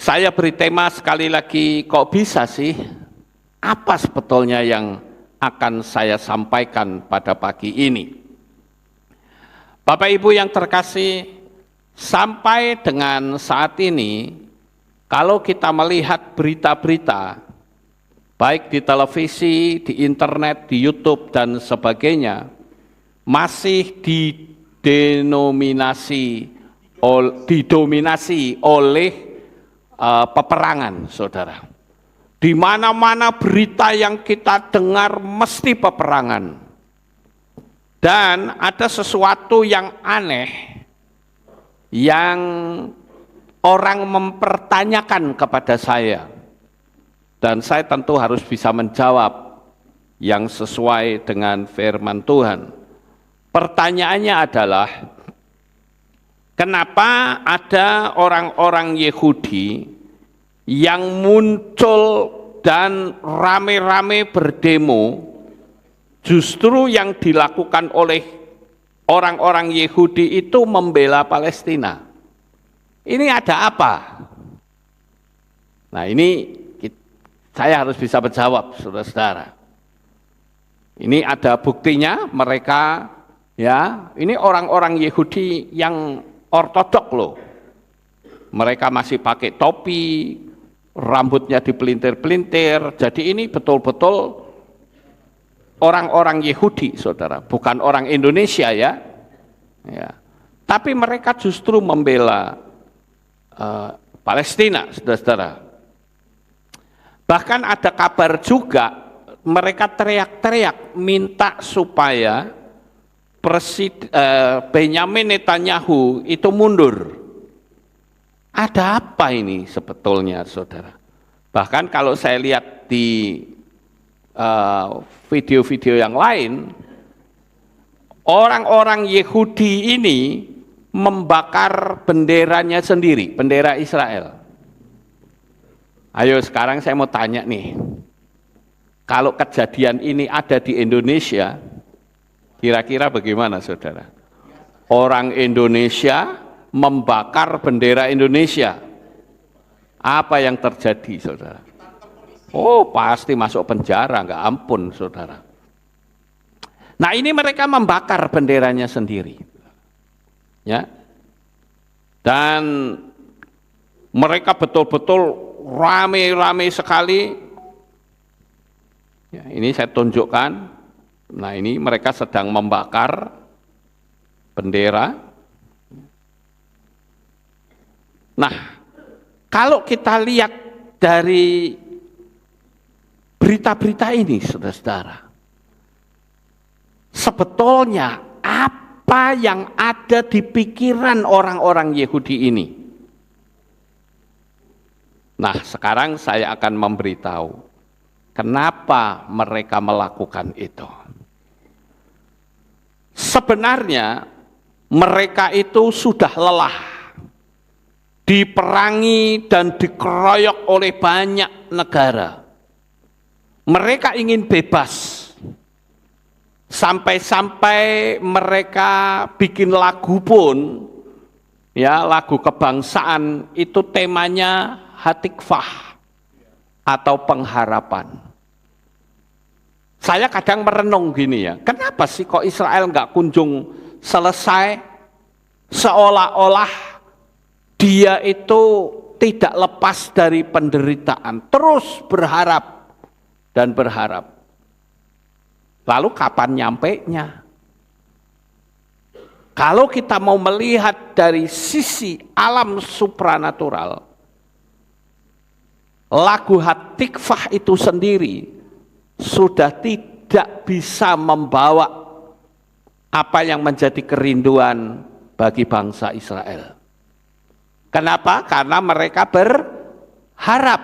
Saya beri tema sekali lagi, kok bisa sih? Apa sebetulnya yang akan saya sampaikan pada pagi ini? Bapak Ibu yang terkasih, sampai dengan saat ini, kalau kita melihat berita-berita, baik di televisi, di internet, di YouTube, dan sebagainya, masih didominasi oleh peperangan, saudara. Di mana-mana berita yang kita dengar mesti peperangan. Dan ada sesuatu yang aneh yang orang mempertanyakan kepada saya. Dan saya tentu harus bisa menjawab yang sesuai dengan firman Tuhan. Pertanyaannya adalah, kenapa ada orang-orang Yahudi yang muncul dan rame-rame berdemo, justru yang dilakukan oleh orang-orang Yahudi itu membela Palestina? Ini ada apa? Nah, ini saya harus bisa menjawab, saudara-saudara. Ini ada buktinya, mereka ini orang-orang Yahudi yang ortodok loh. Mereka masih pakai topi, rambutnya dipelintir-pelintir. Jadi ini betul-betul orang-orang Yahudi, saudara, bukan orang Indonesia ya. Tapi mereka justru membela Palestina, saudara-saudara. Bahkan ada kabar juga mereka teriak-teriak minta supaya Benyamin Netanyahu itu mundur. Ada apa ini sebetulnya, saudara? Bahkan kalau saya lihat di video-video yang lain, orang-orang Yahudi ini membakar benderanya sendiri, bendera Israel. Ayo sekarang saya mau tanya nih, kalau kejadian ini ada di Indonesia, kira-kira bagaimana, saudara? Orang Indonesia membakar bendera Indonesia, apa yang terjadi, saudara? Oh, pasti masuk penjara, nggak ampun, saudara. Nah, ini mereka membakar benderanya sendiri, ya. Dan mereka betul-betul rame-rame sekali. Ya, ini saya tunjukkan. Nah, ini mereka sedang membakar bendera. Nah, kalau kita lihat dari berita-berita ini, saudara-saudara, sebetulnya apa yang ada di pikiran orang-orang Yahudi ini? Nah, sekarang saya akan memberitahu kenapa mereka melakukan itu. Sebenarnya mereka itu sudah lelah diperangi dan dikeroyok oleh banyak negara. Mereka ingin bebas. Sampai-sampai mereka bikin lagu pun, ya, lagu kebangsaan itu temanya Hatikvah atau pengharapan. Saya kadang merenung gini ya, kenapa sih kok Israel nggak kunjung selesai, seolah-olah dia itu tidak lepas dari penderitaan, terus berharap dan berharap. Lalu kapan nyampenya? Kalau kita mau melihat dari sisi alam supranatural, lagu Hatikvah itu sendiri sudah tidak bisa membawa apa yang menjadi kerinduan bagi bangsa Israel. Kenapa? Karena mereka berharap.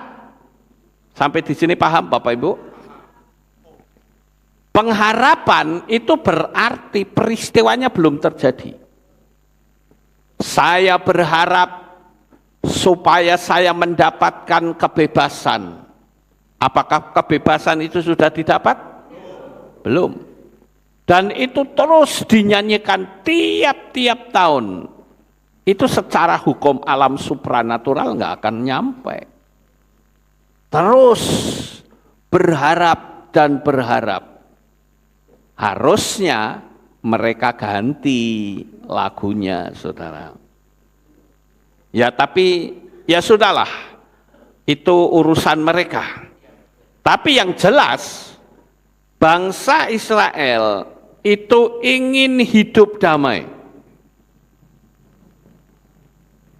Sampai di sini paham Bapak Ibu? Pengharapan itu berarti peristiwanya belum terjadi. Saya berharap supaya saya mendapatkan kebebasan. Apakah kebebasan itu sudah didapat? Belum. Dan itu terus dinyanyikan tiap-tiap tahun. itu secara hukum alam supranatural nggak akan nyampe. Terus berharap dan berharap. Harusnya mereka ganti lagunya, saudara. Ya tapi ya sudahlah, itu urusan mereka. Tapi yang jelas, bangsa Israel itu ingin hidup damai.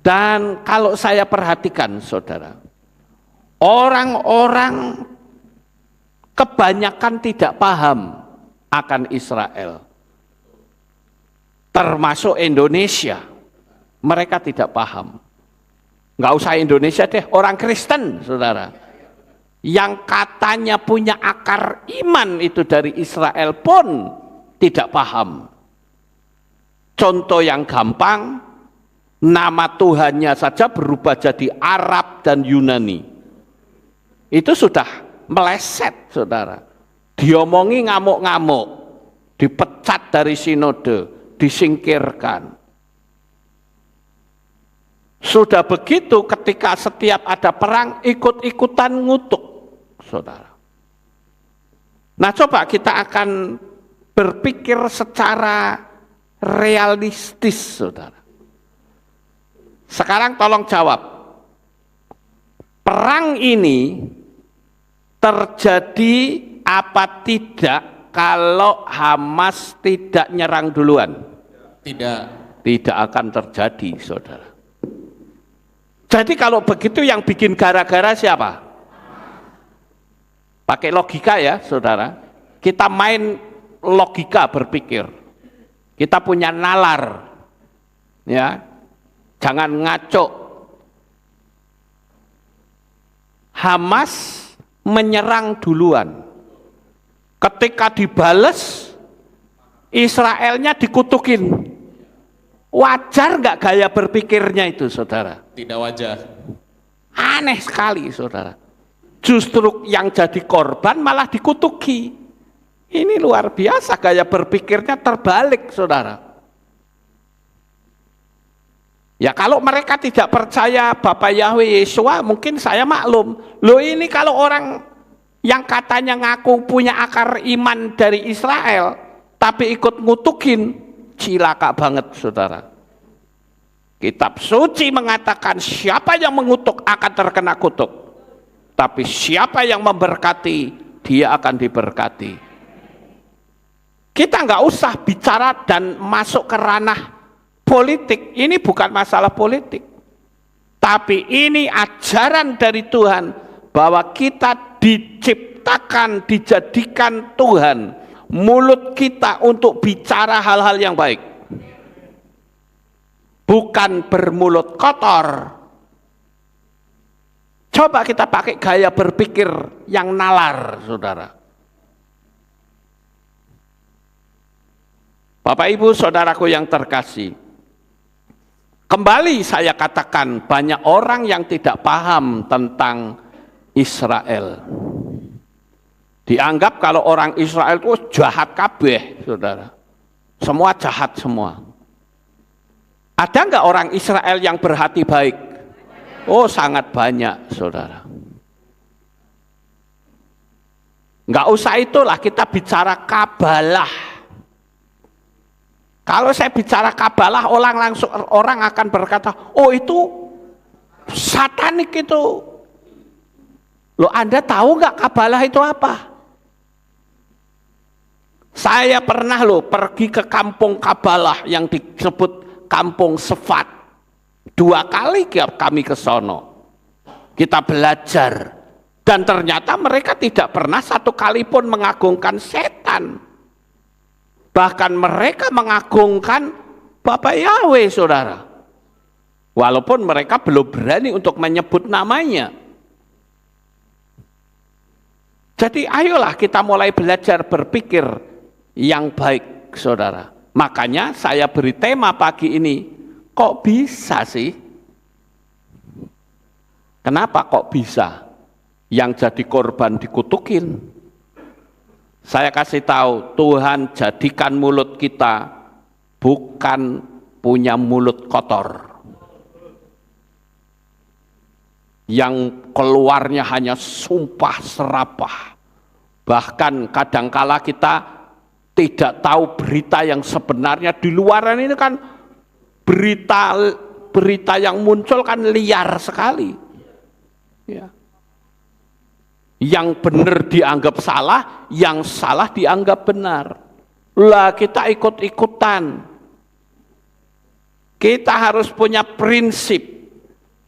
Dan kalau saya perhatikan, saudara, orang-orang kebanyakan tidak paham akan Israel. Termasuk Indonesia, mereka tidak paham. Nggak usah Indonesia deh, orang Kristen, saudara. Yang katanya punya akar iman itu dari Israel pun tidak paham. Contoh yang gampang, nama Tuhannya saja berubah jadi Arab dan Yunani. Itu sudah meleset, saudara. Diomongi ngamuk-ngamuk, dipecat dari sinode, disingkirkan. Sudah begitu ketika setiap ada perang ikut-ikutan ngutuk, saudara. Nah coba kita akan berpikir secara realistis, saudara. Sekarang tolong jawab, perang ini terjadi apa tidak kalau Hamas tidak nyerang duluan? Tidak. Tidak akan terjadi, saudara. Jadi kalau begitu yang bikin gara-gara siapa? Pakai logika ya, saudara. Kita main logika berpikir. Kita punya nalar, ya. Jangan ngaco. Hamas menyerang duluan. Ketika dibales, Israelnya dikutukin. Wajar nggak gaya berpikirnya itu, saudara? Tidak wajar. Aneh sekali, saudara. Justru yang jadi korban malah dikutuki. Ini luar biasa, gaya berpikirnya terbalik, saudara. Ya kalau mereka tidak percaya Bapak Yahweh Yeshua, mungkin saya maklum. Loh ini kalau orang yang katanya ngaku punya akar iman dari Israel, tapi ikut ngutukin, cilaka banget, saudara. Kitab suci mengatakan siapa yang mengutuk akan terkena kutuk. Tapi siapa yang memberkati, dia akan diberkati. Kita nggak usah bicara dan masuk ke ranah politik. Ini bukan masalah politik, tapi ini ajaran dari Tuhan bahwa kita diciptakan, dijadikan Tuhan mulut kita untuk bicara hal-hal yang baik, bukan bermulut kotor. Coba kita pakai gaya berpikir yang nalar, saudara. Bapak Ibu saudaraku yang terkasih, kembali saya katakan banyak orang yang tidak paham tentang Israel. Dianggap kalau orang Israel itu jahat kabeh, saudara. Semua jahat semua. Ada nggak orang Israel yang berhati baik? Oh sangat banyak, saudara. Nggak usah itulah, kita bicara kabalah. Kalau saya bicara kabalah, orang akan berkata, oh itu satanik itu. Loh Anda tahu nggak kabalah itu apa? Saya pernah pergi ke kampung kabalah yang disebut kampung Sefat. 2 kali kami ke sono. Kita belajar. Dan ternyata mereka tidak pernah satu kali pun mengagungkan setan. Bahkan mereka mengagungkan Bapak Yahweh, saudara. Walaupun mereka belum berani untuk menyebut namanya. Jadi ayolah kita mulai belajar berpikir yang baik, saudara. Makanya saya beri tema pagi ini, kok bisa sih? Kenapa kok bisa? Yang jadi korban dikutukin. Saya kasih tahu, Tuhan jadikan mulut kita bukan punya mulut kotor. yang keluarnya hanya sumpah serapah. Bahkan kadangkala kita tidak tahu berita yang sebenarnya. Di luaran ini kan berita yang muncul kan liar sekali. Ya. Yang benar dianggap salah, yang salah dianggap benar. Lah kita ikut-ikutan. Kita harus punya prinsip.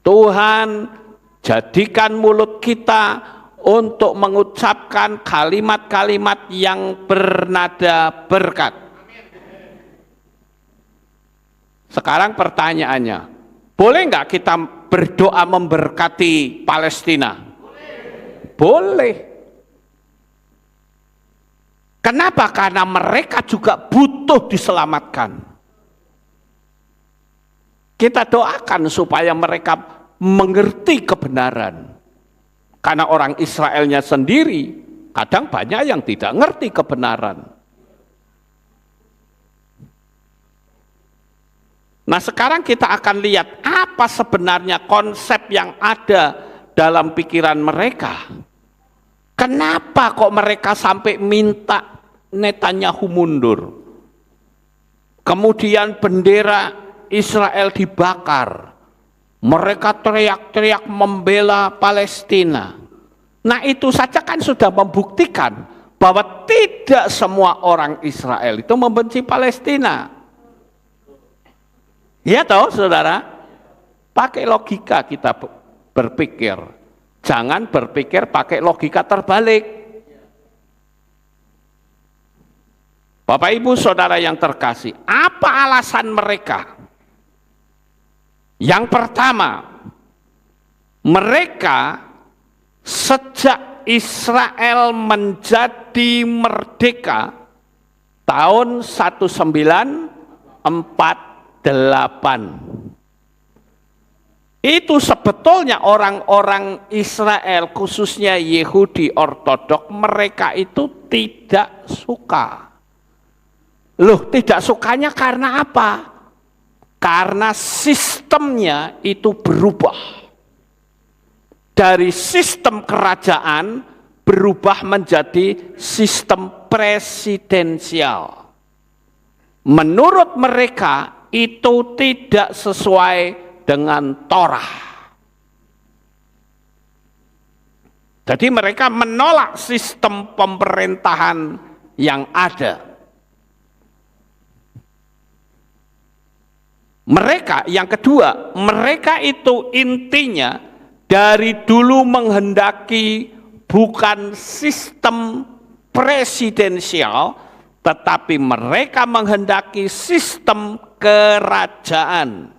Tuhan, jadikan mulut kita untuk mengucapkan kalimat-kalimat yang bernada berkat. Sekarang pertanyaannya, boleh nggak kita berdoa memberkati Palestina? Boleh. Kenapa? Karena mereka juga butuh diselamatkan. Kita doakan supaya mereka mengerti kebenaran. Karena orang Israelnya sendiri kadang banyak yang tidak ngerti kebenaran. Nah, sekarang kita akan lihat apa sebenarnya konsep yang ada dalam pikiran mereka. Kenapa kok mereka sampai minta Netanyahu mundur? Kemudian bendera Israel dibakar. Mereka teriak-teriak membela Palestina. Nah, itu saja kan sudah membuktikan bahwa tidak semua orang Israel itu membenci Palestina. Ya toh, saudara? Pakai logika kita berpikir. Jangan berpikir pakai logika terbalik. Bapak Ibu Saudara yang terkasih, apa alasan mereka? Yang pertama, mereka sejak Israel menjadi merdeka tahun 1948. Itu sebetulnya orang-orang Israel, khususnya Yahudi Ortodok, mereka itu tidak suka. Loh, tidak sukanya karena apa? Karena sistemnya itu berubah. Dari sistem kerajaan berubah menjadi sistem presidensial. Menurut mereka itu tidak sesuai dengan Torah. Jadi mereka menolak sistem pemerintahan yang ada. Mereka, yang kedua, mereka itu intinya dari dulu menghendaki bukan sistem presidensial, tetapi mereka menghendaki sistem kerajaan.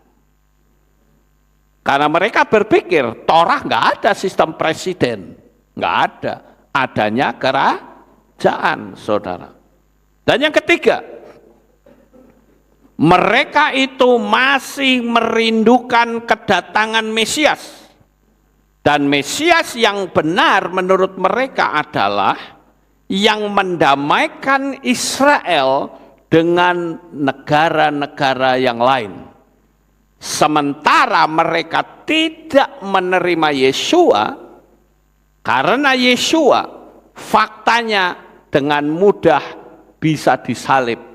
Karena mereka berpikir Torah nggak ada sistem presiden, nggak ada, adanya kerajaan, saudara. Dan yang ketiga, mereka itu masih merindukan kedatangan Mesias. Dan Mesias yang benar menurut mereka adalah yang mendamaikan Israel dengan negara-negara yang lain. Sementara mereka tidak menerima Yeshua, karena Yeshua faktanya dengan mudah bisa disalib.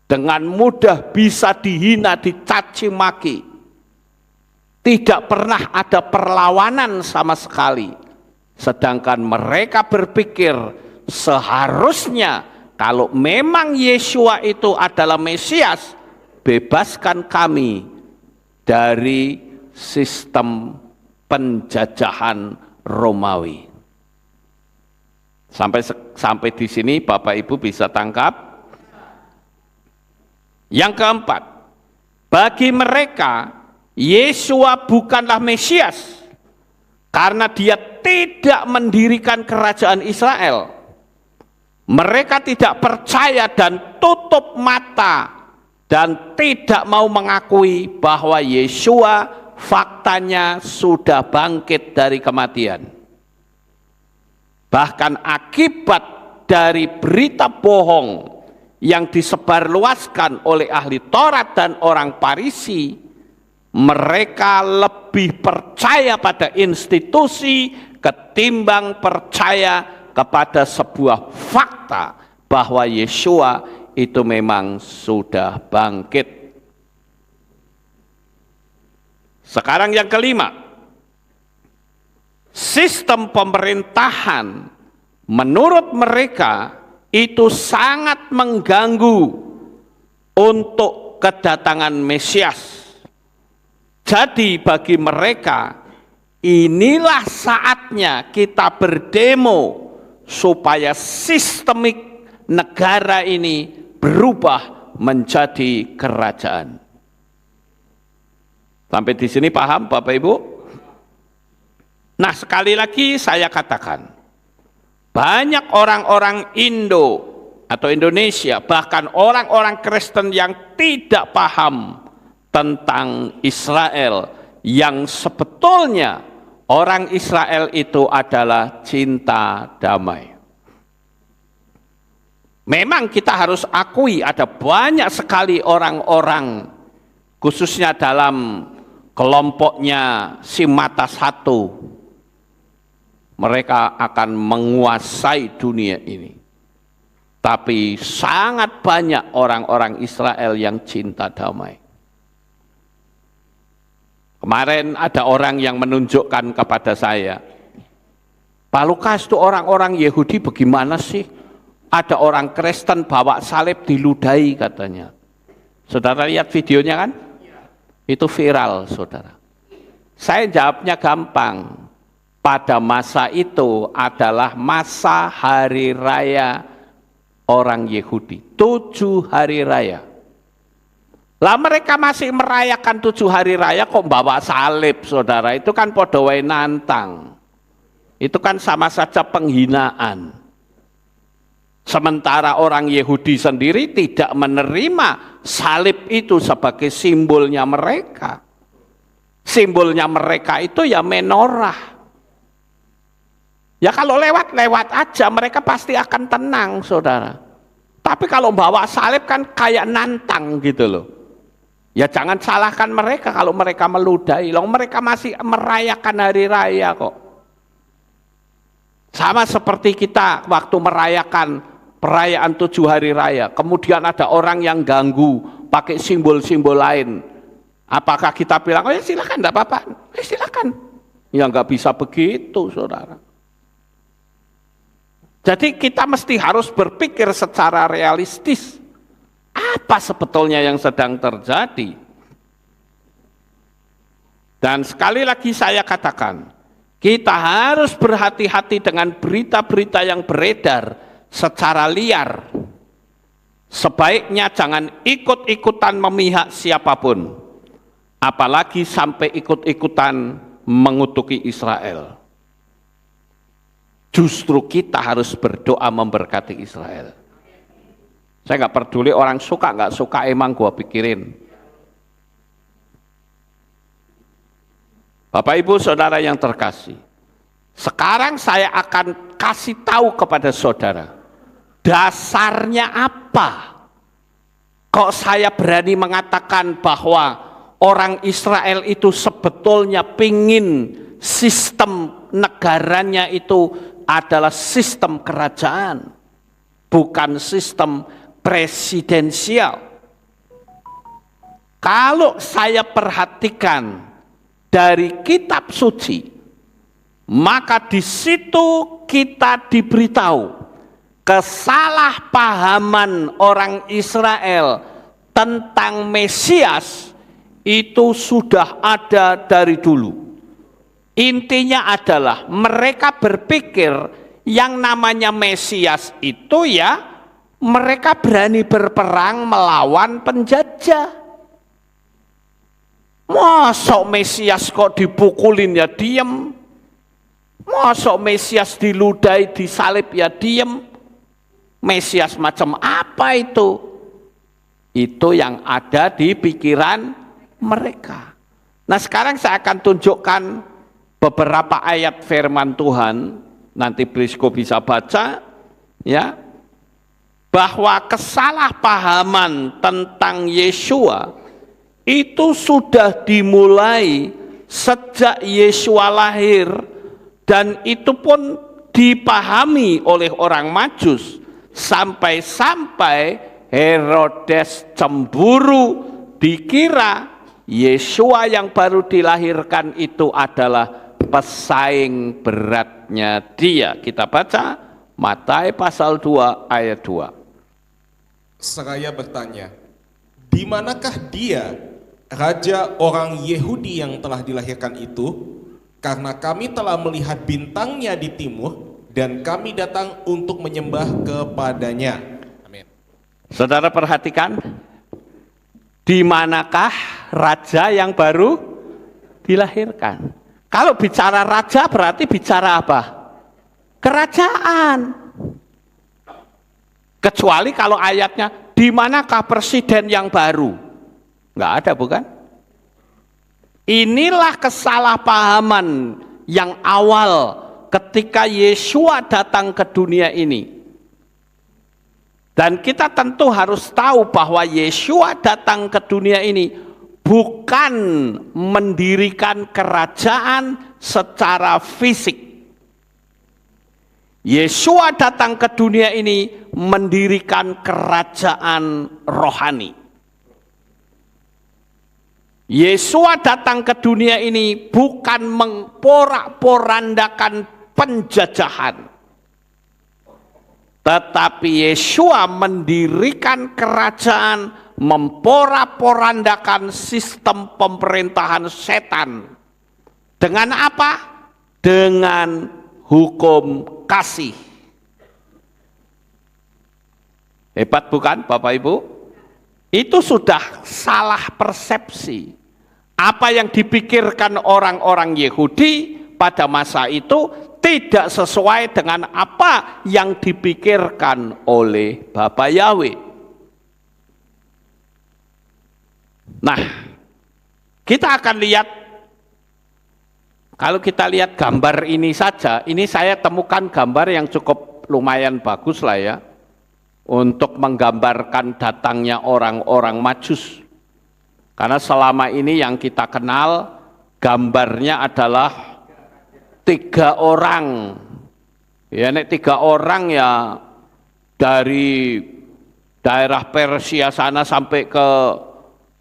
Dengan mudah bisa dihina, dicaci maki. Tidak pernah ada perlawanan sama sekali. Sedangkan mereka berpikir seharusnya kalau memang Yeshua itu adalah Mesias, bebaskan kami dari sistem penjajahan Romawi. Sampai di sini Bapak Ibu bisa tangkap? Yang keempat, bagi mereka Yeshua bukanlah Mesias karena dia tidak mendirikan kerajaan Israel. Mereka tidak percaya dan tutup mata dan tidak mau mengakui bahwa Yeshua faktanya sudah bangkit dari kematian. Bahkan akibat dari berita bohong yang disebarluaskan oleh ahli Taurat dan orang Farisi, Mereka lebih percaya pada institusi ketimbang percaya kepada sebuah fakta bahwa Yeshua itu memang sudah bangkit. Sekarang yang kelima, sistem pemerintahan menurut mereka itu sangat mengganggu untuk kedatangan Mesias. Jadi bagi mereka, inilah saatnya kita berdemo supaya sistemik negara ini berubah menjadi kerajaan. Sampai di sini paham Bapak Ibu? Nah, sekali lagi saya katakan, banyak orang-orang Indo atau Indonesia, bahkan orang-orang Kristen yang tidak paham tentang Israel, yang sebetulnya orang Israel itu adalah cinta damai. Memang kita harus akui ada banyak sekali orang-orang, khususnya dalam kelompoknya si mata satu, mereka akan menguasai dunia ini. Tapi sangat banyak orang-orang Israel yang cinta damai. Kemarin ada orang yang menunjukkan kepada saya, Pak Lukas, itu orang-orang Yahudi bagaimana sih? Ada orang Kristen bawa salib diludahi katanya. Saudara lihat videonya kan? Itu viral, saudara. Saya jawabnya gampang. Pada masa itu adalah masa hari raya orang Yahudi. 7 hari raya. Lah mereka masih merayakan 7 hari raya kok bawa salib, saudara. Itu kan podo wae nantang. Itu kan sama saja penghinaan. Sementara orang Yahudi sendiri tidak menerima salib itu sebagai simbolnya mereka. Simbolnya mereka itu ya menorah. Ya kalau lewat-lewat aja mereka pasti akan tenang, saudara. Tapi kalau bawa salib kan kayak nantang gitu loh. Ya jangan salahkan mereka kalau mereka meludahi. Loh, mereka masih merayakan hari raya kok. Sama seperti kita waktu merayakan perayaan 7 hari raya. Kemudian ada orang yang ganggu pakai simbol-simbol lain. Apakah kita bilang, oh ya silakan, enggak apa-apa. Silakan. Ya enggak bisa begitu, saudara. Jadi kita mesti harus berpikir secara realistis. Apa sebetulnya yang sedang terjadi? Dan sekali lagi saya katakan, kita harus berhati-hati dengan berita-berita yang beredar secara liar. Sebaiknya jangan ikut-ikutan memihak siapapun. Apalagi sampai ikut-ikutan mengutuki Israel. Justru kita harus berdoa memberkati Israel. Saya nggak peduli orang suka nggak suka, emang gua pikirin. Bapak Ibu Saudara yang terkasih, sekarang saya akan kasih tahu kepada saudara, dasarnya apa? Kok saya berani mengatakan bahwa orang Israel itu sebetulnya pingin sistem negaranya itu adalah sistem kerajaan, bukan sistem presidensial. Kalau saya perhatikan dari kitab suci, maka di situ kita diberitahu kesalahpahaman orang Israel tentang Mesias itu sudah ada dari dulu. Intinya adalah mereka berpikir yang namanya Mesias itu ya mereka berani berperang melawan penjajah. Masa Mesias kok dipukulin ya diem? Masa Mesias diludahi, disalib ya diem? Mesias macam apa itu? Itu yang ada di pikiran mereka. Nah sekarang saya akan tunjukkan beberapa ayat firman Tuhan, nanti Brisco bisa baca, ya, bahwa kesalahpahaman tentang Yeshua itu sudah dimulai sejak Yesua lahir, dan itu pun dipahami oleh orang Majus sampai-sampai Herodes cemburu, dikira Yesua yang baru dilahirkan itu adalah pesaing beratnya dia. Kita baca Matius pasal 2 ayat 2. Seraya bertanya, di manakah dia, raja orang Yahudi yang telah dilahirkan itu? Karena kami telah melihat bintangnya di timur, dan kami datang untuk menyembah kepadanya. Amin. Saudara perhatikan, di manakah raja yang baru dilahirkan? Kalau bicara raja berarti bicara apa? Kerajaan. Kecuali kalau ayatnya, di manakah presiden yang baru? Enggak ada, bukan? Inilah kesalahpahaman yang awal ketika Yesua datang ke dunia ini. Dan kita tentu harus tahu bahwa Yesua datang ke dunia ini bukan mendirikan kerajaan secara fisik. Yesua datang ke dunia ini mendirikan kerajaan rohani. Yesua datang ke dunia ini bukan memporak-porandakan penjajahan, tetapi Yesua mendirikan kerajaan, memporak-porandakan sistem pemerintahan setan. Dengan apa? Dengan hukum kasih. Hebat bukan Bapak Ibu? Itu sudah salah persepsi. Apa yang dipikirkan orang-orang Yahudi pada masa itu tidak sesuai dengan apa yang dipikirkan oleh Bapa Yahweh. Nah, kita akan lihat, kalau kita lihat gambar ini saja, ini saya temukan gambar yang cukup lumayan bagus lah ya, untuk menggambarkan datangnya orang-orang Majus. Karena selama ini yang kita kenal gambarnya adalah 3 orang. Ya, nek 3 orang ya dari daerah Persia sana sampai ke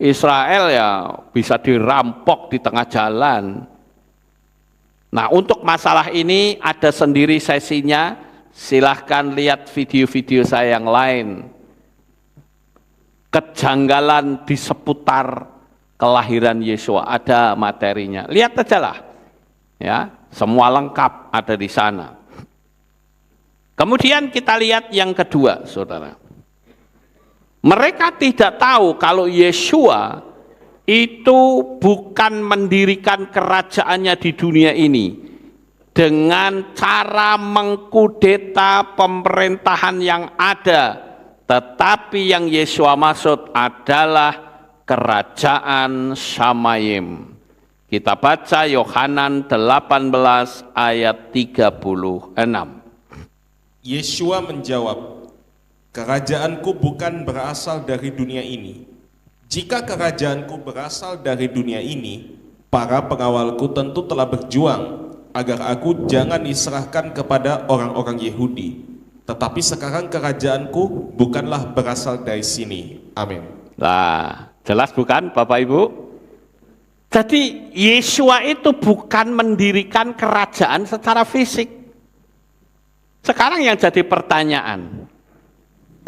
Israel ya bisa dirampok di tengah jalan. Nah, untuk masalah ini ada sendiri sesinya. Silahkan lihat video-video saya yang lain. Kejanggalan di seputar kelahiran Yesua, ada materinya. Lihat aja lah. Ya, semua lengkap ada di sana. Kemudian kita lihat yang kedua, Saudara. Mereka tidak tahu kalau Yesua itu bukan mendirikan kerajaannya di dunia ini dengan cara mengkudeta pemerintahan yang ada, tetapi yang Yesua maksud adalah kerajaan Shamayim. Kita baca Yohanan 18 ayat 36. Yesua menjawab, "Kerajaanku bukan berasal dari dunia ini. Jika kerajaanku berasal dari dunia ini, para pengawalku tentu telah berjuang agar aku jangan diserahkan kepada orang-orang Yahudi. Tetapi sekarang kerajaanku bukanlah berasal dari sini." Amin. Nah, jelas bukan Bapak Ibu? Jadi Yesua itu bukan mendirikan kerajaan secara fisik. Sekarang yang jadi pertanyaan,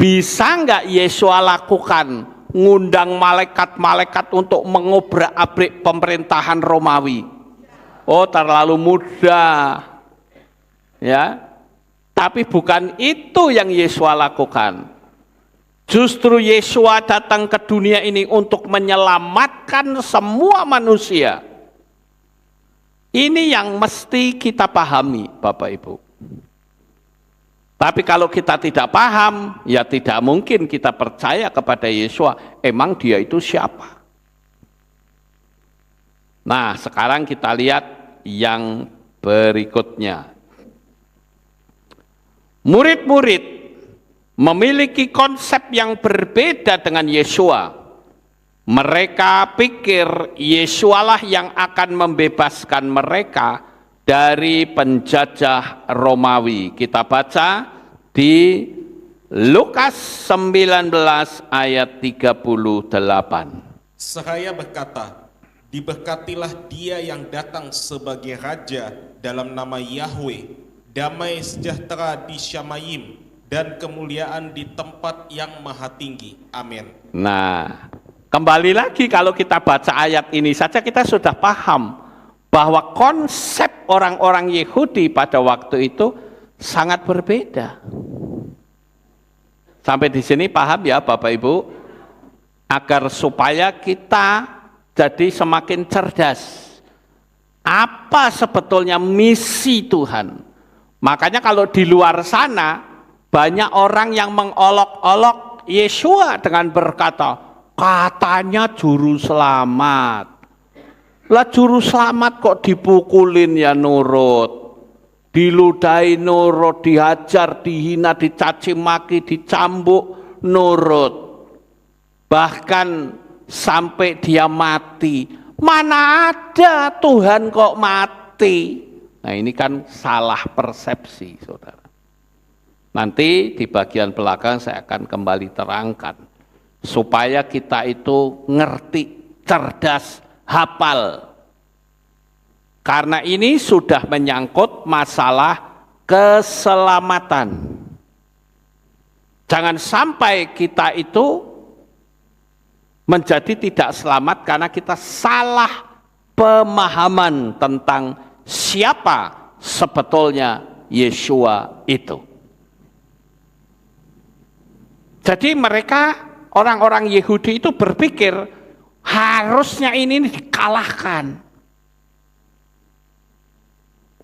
bisa nggak Yesua lakukan ngundang malaikat-malaikat untuk mengobrak-abrik pemerintahan Romawi? Oh, terlalu mudah. Ya. Tapi bukan itu yang Yesua lakukan. Justru Yesua datang ke dunia ini untuk menyelamatkan semua manusia. Ini yang mesti kita pahami, Bapak Ibu. Tapi kalau kita tidak paham, ya tidak mungkin kita percaya kepada Yesua. Emang dia itu siapa? Nah, sekarang kita lihat yang berikutnya. Murid-murid memiliki konsep yang berbeda dengan Yesua. Mereka pikir Yesualah yang akan membebaskan mereka dari penjajah Romawi. Kita baca di Lukas 19 ayat 38. Seraya berkata, diberkatilah dia yang datang sebagai raja dalam nama Yahweh, damai sejahtera di Syamayim, dan kemuliaan di tempat yang maha tinggi. Amin. Nah, kembali lagi kalau kita baca ayat ini saja kita sudah paham bahwa konsep orang-orang Yahudi pada waktu itu sangat berbeda. Sampai di sini paham ya Bapak Ibu? Agar supaya kita jadi semakin cerdas. Apa sebetulnya misi Tuhan? Makanya kalau di luar sana banyak orang yang mengolok-olok Yesua dengan berkata, katanya juru selamat. Lah juru selamat kok dipukulin ya nurut. Diludahi nurut, dihajar, dihina, dicaci maki, dicambuk nurut. Bahkan sampai dia mati. Mana ada Tuhan kok mati? Nah ini kan salah persepsi saudara. Nanti di bagian belakang saya akan kembali terangkan. Supaya kita itu ngerti, cerdas, hafal. Karena ini sudah menyangkut masalah keselamatan. Jangan sampai kita itu menjadi tidak selamat karena kita salah pemahaman tentang siapa sebetulnya Yesua itu. Jadi mereka orang-orang Yahudi itu berpikir harusnya ini dikalahkan.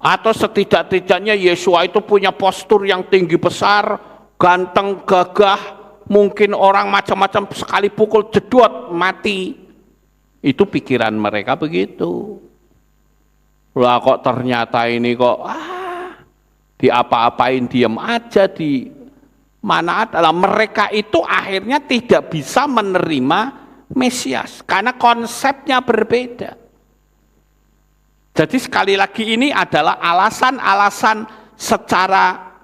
Atau setidak-tidaknya Yesua itu punya postur yang tinggi besar, ganteng, gagah, mungkin orang macam-macam sekali pukul jedot mati. Itu pikiran mereka begitu. Lah kok ternyata ini kok diapa-apain diam aja di mana adalah mereka itu akhirnya tidak bisa menerima Mesias karena konsepnya berbeda. Jadi sekali lagi ini adalah alasan-alasan secara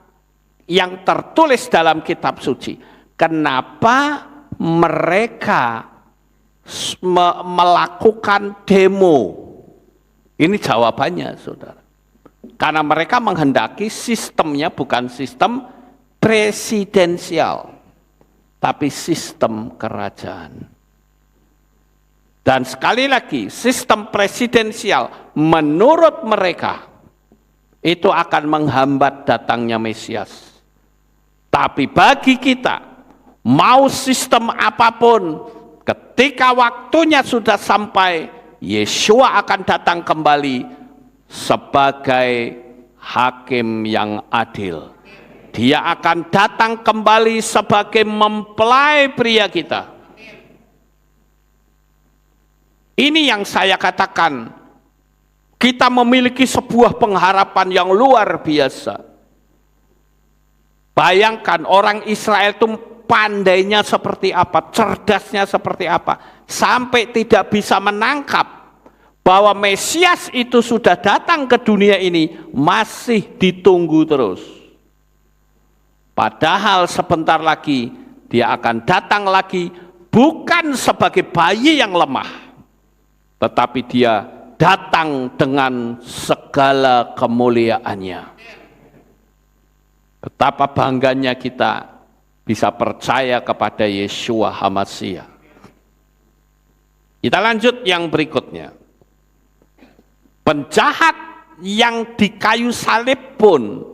yang tertulis dalam kitab suci. Kenapa mereka melakukan demo? Ini jawabannya saudara. Karena mereka menghendaki sistemnya bukan sistem presidensial, tapi sistem kerajaan. Dan sekali lagi, sistem presidensial menurut mereka itu akan menghambat datangnya Mesias. Tapi bagi kita, mau sistem apapun, ketika waktunya sudah sampai, Yesua akan datang kembali sebagai hakim yang adil. Dia akan datang kembali sebagai mempelai pria kita. Ini yang saya katakan, kita memiliki sebuah pengharapan yang luar biasa. Bayangkan orang Israel itu pandainya seperti apa, cerdasnya seperti apa, sampai tidak bisa menangkap bahwa Mesias itu sudah datang ke dunia ini, masih ditunggu terus. Padahal sebentar lagi dia akan datang lagi, bukan sebagai bayi yang lemah, tetapi dia datang dengan segala kemuliaannya. Betapa bangganya kita bisa percaya kepada Yesua HaMasiah. Kita lanjut yang berikutnya. Penjahat yang di kayu salib pun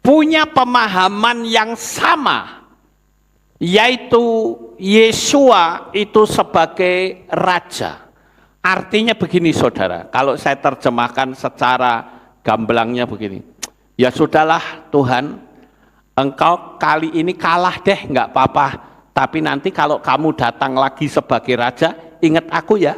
punya pemahaman yang sama, yaitu Yesua itu sebagai raja. Artinya begini saudara, kalau saya terjemahkan secara gamblangnya begini, ya sudahlah Tuhan, engkau kali ini kalah deh, nggak apa-apa, tapi nanti kalau kamu datang lagi sebagai raja, ingat aku ya.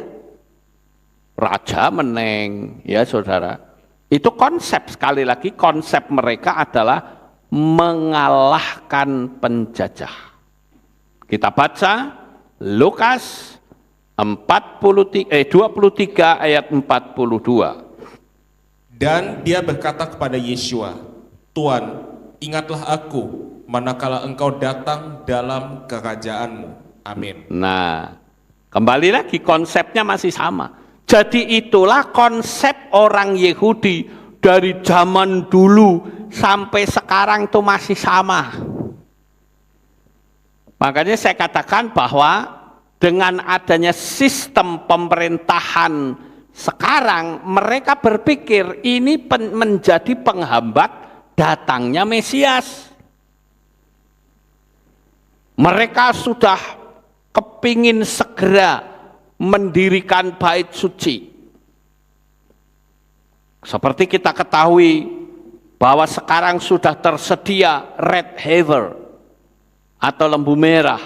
Raja meneng, ya saudara. Itu konsep, sekali lagi konsep mereka adalah mengalahkan penjajah. Kita baca Lukas 23 ayat 42. Dan dia berkata kepada Yesua, Tuhan, ingatlah aku manakala engkau datang dalam kerajaanmu. Amin. Nah, kembali lagi konsepnya masih sama. Jadi itulah konsep orang Yahudi dari zaman dulu sampai sekarang itu masih sama. Makanya saya katakan bahwa dengan adanya sistem pemerintahan sekarang, mereka berpikir ini menjadi penghambat datangnya Mesias. Mereka sudah kepingin segera mendirikan bait suci. Seperti kita ketahui bahwa sekarang sudah tersedia red heifer atau lembu merah.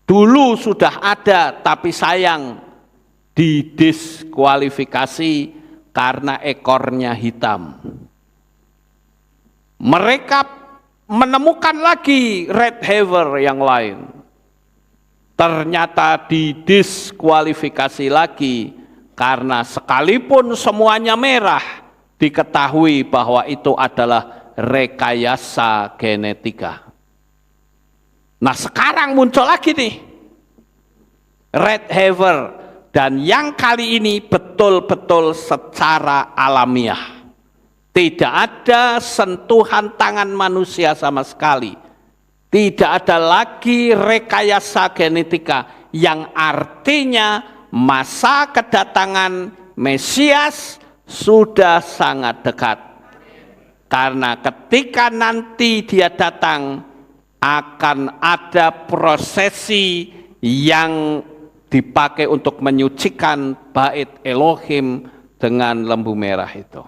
Dulu sudah ada, tapi sayang didiskualifikasi karena ekornya hitam. Mereka menemukan lagi red heifer yang lain. Ternyata didiskualifikasi lagi karena sekalipun semuanya merah, diketahui bahwa itu adalah rekayasa genetika. Nah, sekarang muncul lagi nih red heifer, dan yang kali ini betul-betul secara alamiah. Tidak ada sentuhan tangan manusia sama sekali. Tidak ada lagi rekayasa genetika, yang artinya masa kedatangan Mesias sudah sangat dekat. Karena ketika nanti dia datang, akan ada prosesi yang dipakai untuk menyucikan bait Elohim dengan lembu merah itu.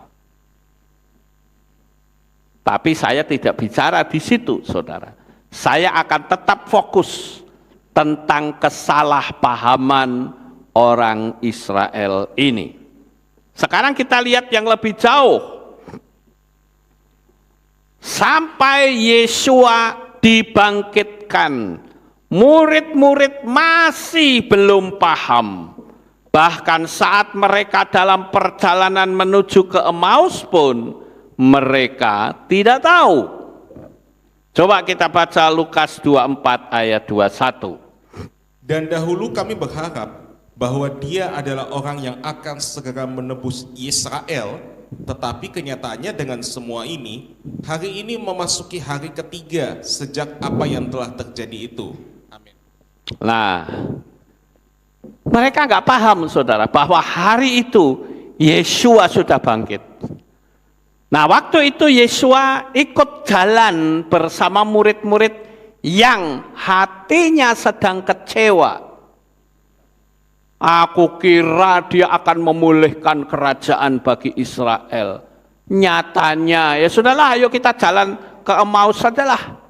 Tapi saya tidak bicara di situ, saudara. Saya akan tetap fokus tentang kesalahpahaman orang Israel ini. Sekarang kita lihat yang lebih jauh. Sampai Yesua dibangkitkan, murid-murid masih belum paham. Bahkan saat mereka dalam perjalanan menuju ke Emmaus pun mereka tidak tahu. Coba kita baca Lukas 24 ayat 21. Dan dahulu kami berharap bahwa dia adalah orang yang akan segera menebus Israel, tetapi kenyataannya dengan semua ini, hari ini memasuki hari ketiga sejak apa yang telah terjadi itu. Amin. Nah, mereka nggak paham, saudara, bahwa hari itu Yesua sudah bangkit. Nah, waktu itu Yesua ikut jalan bersama murid-murid yang hatinya sedang kecewa. Aku kira dia akan memulihkan kerajaan bagi Israel. Nyatanya, ya sudahlah, ayo kita jalan ke Emmaus sajalah.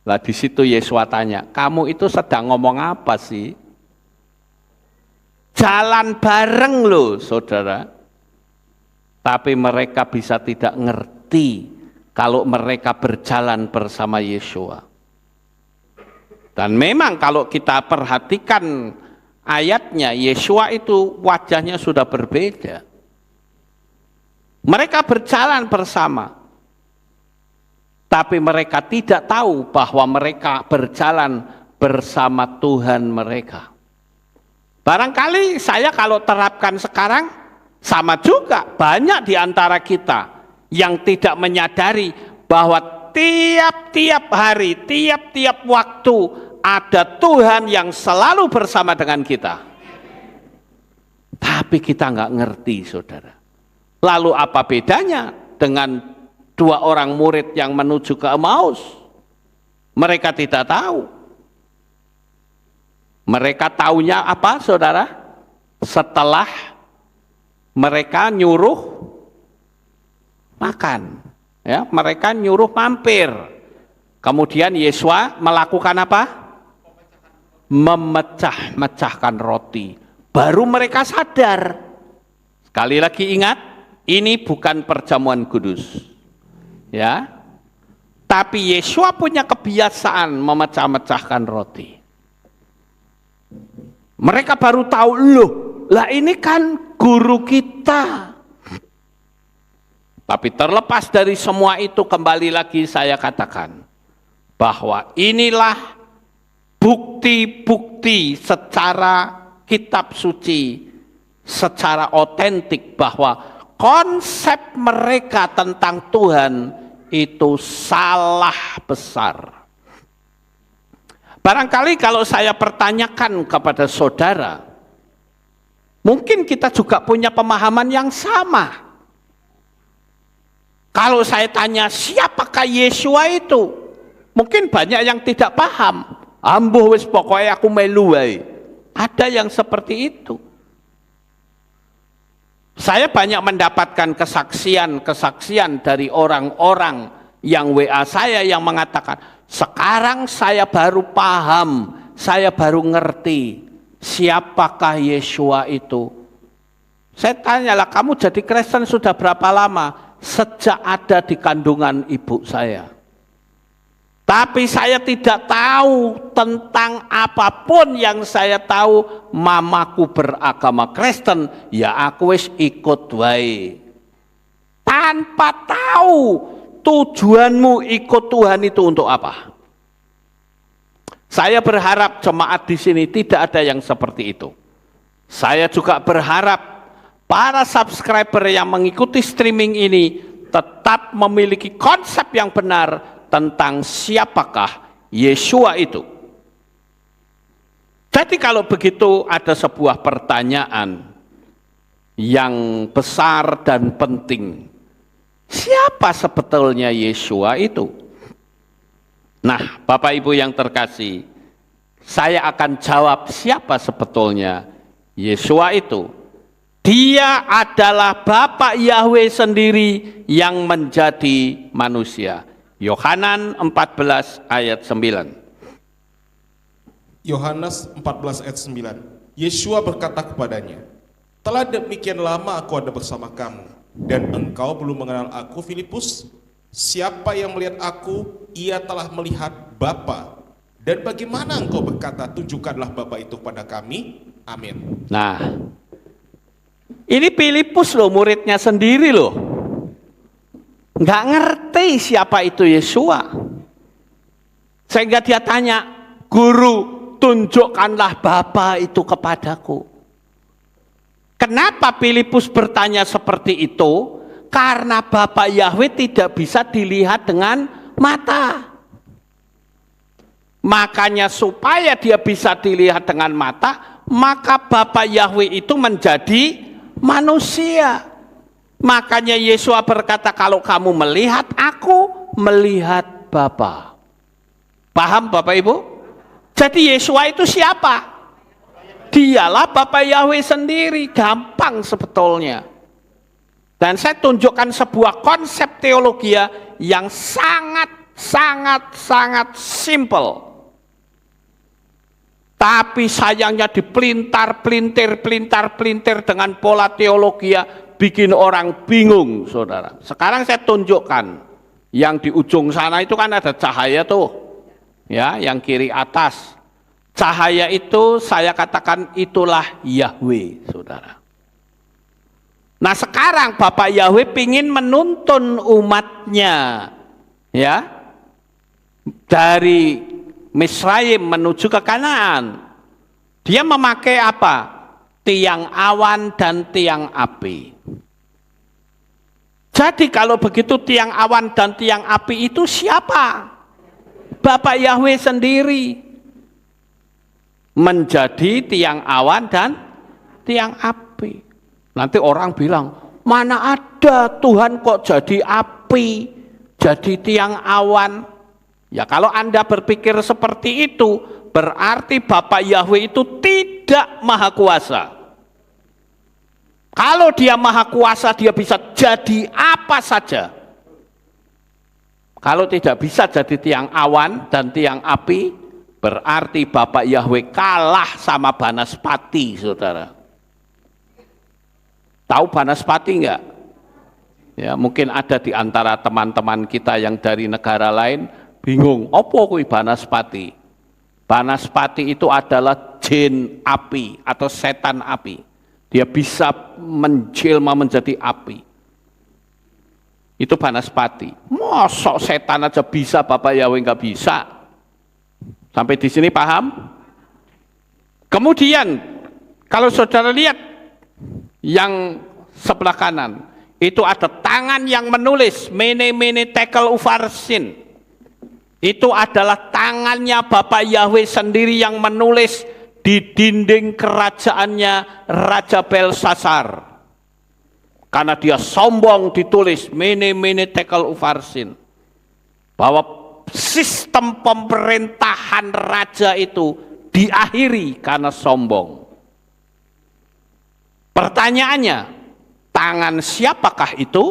Lah di situ Yesua tanya, kamu itu sedang ngomong apa sih? Jalan bareng loh, saudara. Tapi mereka bisa tidak ngerti kalau mereka berjalan bersama Yesua. Dan memang kalau kita perhatikan ayatnya, Yesua itu wajahnya sudah berbeda. Mereka berjalan bersama, tapi mereka tidak tahu bahwa mereka berjalan bersama Tuhan mereka. Barangkali saya kalau terapkan sekarang, sama juga banyak di antara kita yang tidak menyadari bahwa tiap-tiap hari, tiap-tiap waktu ada Tuhan yang selalu bersama dengan kita. Tapi kita nggak ngerti, saudara. Lalu apa bedanya dengan dua orang murid yang menuju ke Emmaus? Mereka tidak tahu. Mereka taunya apa, saudara? Setelah mereka nyuruh makan, ya, mereka nyuruh mampir. Kemudian Yesua melakukan apa? Memecah-mecahkan roti. Baru mereka sadar. Sekali lagi ingat, ini bukan perjamuan kudus, ya. Tapi Yesua punya kebiasaan memecah-mecahkan roti. Mereka baru tahu, loh, lah ini kan guru kita. Tapi terlepas dari semua itu, kembali lagi saya katakan bahwa inilah bukti-bukti secara kitab suci, secara otentik bahwa konsep mereka tentang Tuhan itu salah besar. Barangkali kalau saya pertanyakan kepada saudara, mungkin kita juga punya pemahaman yang sama. Kalau saya tanya, siapakah Yesua itu? Mungkin banyak yang tidak paham. Ambuh wis pokoknya aku melu wae. Ada yang seperti itu. Saya banyak mendapatkan kesaksian dari orang-orang yang WA saya yang mengatakan, sekarang saya baru paham, saya baru ngerti siapakah Yesua itu. Saya tanyalah, kamu jadi Kristen sudah berapa lama? Sejak ada di kandungan ibu saya. Tapi saya tidak tahu tentang apapun. Yang saya tahu, mamaku beragama Kristen, ya aku wis ikut wae. Tanpa tahu tujuanmu ikut Tuhan itu untuk apa? Saya berharap jemaat di sini tidak ada yang seperti itu. Saya juga berharap para subscriber yang mengikuti streaming ini tetap memiliki konsep yang benar tentang siapakah Yesua itu. Jadi kalau begitu ada sebuah pertanyaan yang besar dan penting. Siapa sebetulnya Yesua itu? Nah, Bapak Ibu yang terkasih, saya akan jawab siapa sebetulnya Yesua itu. Dia adalah Bapa Yahweh sendiri yang menjadi manusia. Yohanan 14 ayat 9. Yohanes 14 ayat 9. Yesua berkata kepadanya, telah demikian lama aku ada bersama kamu, dan engkau belum mengenal aku, Filipus? Siapa yang melihat aku, ia telah melihat Bapa. Dan bagaimana engkau berkata, tunjukkanlah Bapa itu pada kami? Amin. Nah, ini Filipus loh, muridnya sendiri loh. Nggak ngerti siapa itu Yesua. Sehingga dia tanya, guru, tunjukkanlah Bapa itu kepadaku. Kenapa Filipus bertanya seperti itu? Karena Bapa Yahweh tidak bisa dilihat dengan mata. Makanya supaya dia bisa dilihat dengan mata, maka Bapa Yahweh itu menjadi manusia. Makanya Yesua berkata, kalau kamu melihat aku, melihat Bapa. Paham Bapak Ibu? Jadi Yesua itu siapa? Dialah Bapa Yahweh sendiri. Gampang sebetulnya. Dan saya tunjukkan sebuah konsep teologi yang sangat simple. Tapi sayangnya dipelintar-pelintir dengan pola teologi bikin orang bingung, saudara. Sekarang saya tunjukkan. Yang di ujung sana itu kan ada cahaya tuh. Ya, yang kiri atas. Cahaya itu saya katakan itulah Yahweh, saudara. Nah sekarang Bapak Yahweh ingin menuntun umatnya, ya, dari Misraim menuju ke Kanaan. Dia memakai apa? Tiang awan dan tiang api. Jadi kalau begitu tiang awan dan tiang api itu siapa? Bapak Yahweh sendiri. Menjadi tiang awan dan tiang api. Nanti orang bilang, mana ada Tuhan kok jadi api, jadi tiang awan. Ya kalau Anda berpikir seperti itu, berarti Bapak Yahweh itu tidak maha kuasa. Kalau dia maha kuasa, dia bisa jadi apa saja. Kalau tidak bisa jadi tiang awan dan tiang api, berarti Bapak Yahweh kalah sama Banaspati, saudara. Tahu Banaspati enggak? Ya, mungkin ada di antara teman-teman kita yang dari negara lain bingung, apa kuwi Banaspati? Banaspati itu adalah jin api atau setan api. Dia bisa menjelma menjadi api. Itu Banaspati. Mosok setan aja bisa, Bapak Yahweh nggak bisa. Sampai di sini paham? Kemudian kalau saudara lihat yang sebelah kanan, itu ada tangan yang menulis mene mene tekel ufarsin. Itu adalah tangannya Bapak Yahweh sendiri yang menulis di dinding kerajaannya Raja Belsasar. Karena dia sombong ditulis mene mene tekel ufarsin. Bahwa sistem pemerintahan raja itu diakhiri karena sombong. Pertanyaannya, tangan siapakah itu?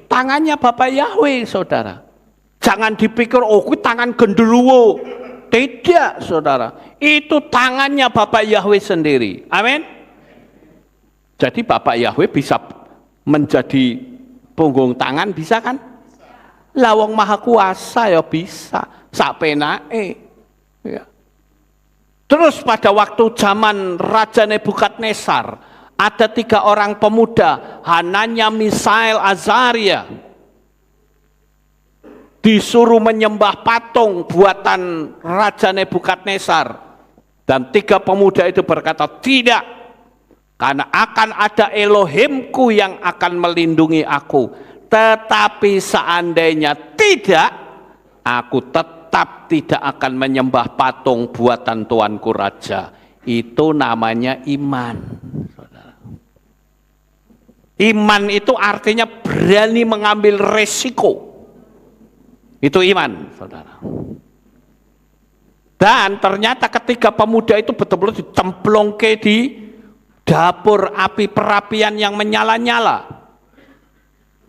Tangannya Bapak Yahweh, saudara. Jangan dipikir, oh itu tangan genderuwo. Tidak, saudara. Itu tangannya Bapak Yahweh sendiri. Amin. Jadi Bapak Yahweh bisa menjadi punggung tangan, bisa kan? Lawang Maha Kuasa ya bisa. Sak penake. Ya. Terus pada waktu zaman Raja Nebukadnezar, ada 3 orang pemuda, Hananya, Misael, Azaria, disuruh menyembah patung buatan Raja Nebukadnezar. Dan 3 pemuda itu berkata, tidak, karena akan ada Elohimku yang akan melindungi aku. Tetapi seandainya tidak, aku tetap tidak akan menyembah patung buatan Tuanku Raja. Itu namanya iman. Iman itu artinya berani mengambil resiko. Itu iman, saudara. Dan ternyata ketika pemuda itu betul-betul dicemplungke di dapur api perapian yang menyala-nyala.